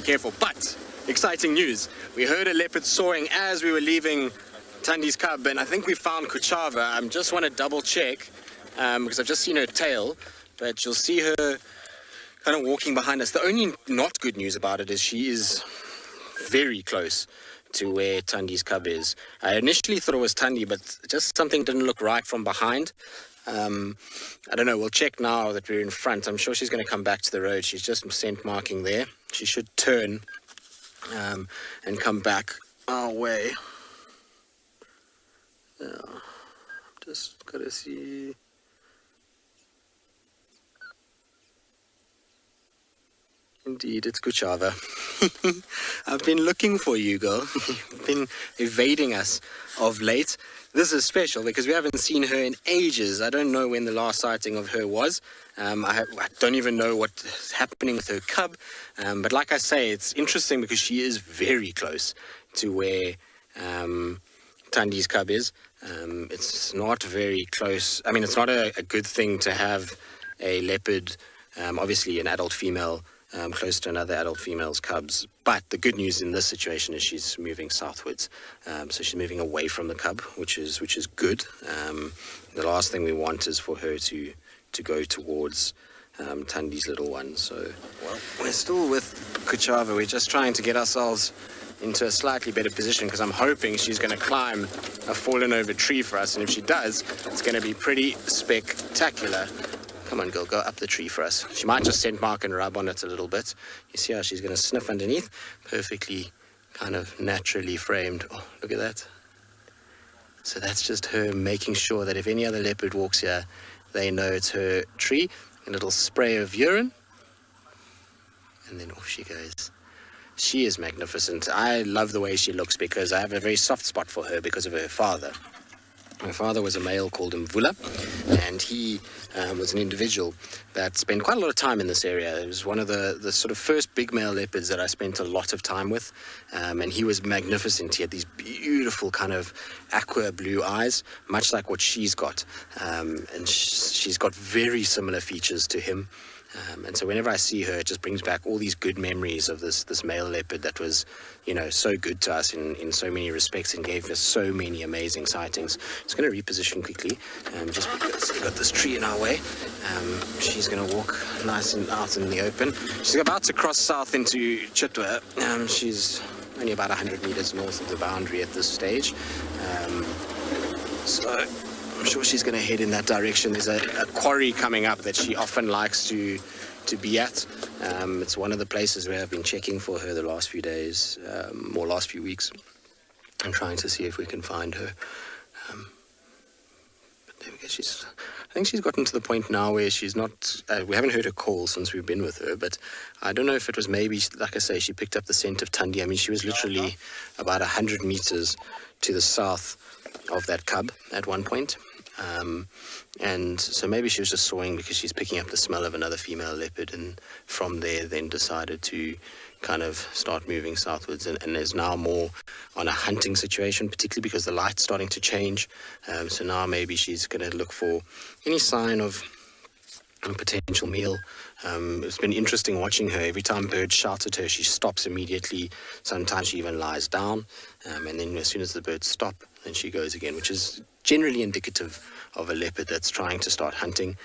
careful. But exciting news. We heard a leopard soaring as we were leaving Tandy's cub, and I think we found Kuchava. I just want to double check because I've just seen her tail, but you'll see her kind of walking behind us. The only not good news about it is she is very close to where Tandy's cub is. I initially thought it was Tandy, but just something didn't look right from behind. I don't know, we'll check now that we're in front. I'm sure she's going to come back to the road. She's just scent marking there. She should turn and come back our way. Just got to see. Indeed, it's Kuchava. I've been looking for you, girl. You've been evading us of late. This is special because we haven't seen her in ages. I don't know when the last sighting of her was. I don't even know what's happening with her cub. But like I say, it's interesting because she is very close to where Tandy's cub is. It's not very close. I mean, it's not a good thing to have a leopard, obviously an adult female, close to another adult female's cubs. But the good news in this situation is she's moving southwards. So she's moving away from the cub, which is good. The last thing we want is for her to go towards Tandy's little one. So we're still with Kuchava. We're just trying to get ourselves into a slightly better position because I'm hoping she's going to climb a fallen over tree for us. And if she does, it's going to be pretty spectacular. Come on, girl, go up the tree for us. She might just scent mark and rub on it a little bit. You see how she's going to sniff underneath? Perfectly kind of naturally framed. Oh, look at that. So that's just her making sure that if any other leopard walks here, they know it's her tree. A little spray of urine. And then off she goes. She is magnificent. I love the way she looks because I have a very soft spot for her because of her father. My father was a male called Mvula, and he was an individual that spent quite a lot of time in this area. It was one of the sort of first big male leopards that I spent a lot of time with, and he was magnificent. He had these beautiful kind of aqua blue eyes, much like what she's got, and she's got very similar features to him. And so whenever I see her, it just brings back all these good memories of this male leopard that was, so good to us in so many respects and gave us so many amazing sightings. Just going to reposition quickly, just because we've got this tree in our way. She's going to walk nice and out in the open. She's about to cross south into Chitwa. She's only about 100 meters north of the boundary at this stage. So I'm sure she's going to head in that direction. There's a quarry coming up that she often likes to be at. It's one of the places where I've been checking for her the last few days, or last few weeks. I'm trying to see if we can find her. But there we go. I think she's gotten to the point now where she's not, we haven't heard her call since we've been with her, but I don't know if it was maybe, like I say, she picked up the scent of Tandy. I mean, she was literally about 100 meters to the south of that cub at one point. And so maybe she was just sawing because she's picking up the smell of another female leopard, and from there then decided to kind of start moving southwards, and is now more on a hunting situation, particularly because the light's starting to change. So now maybe she's going to look for any sign of a potential meal. It's been interesting watching her. Every time birds shout at her, she stops immediately. Sometimes she even lies down, and then as soon as the birds stop, then she goes again, which is generally indicative of a leopard that's trying to start hunting.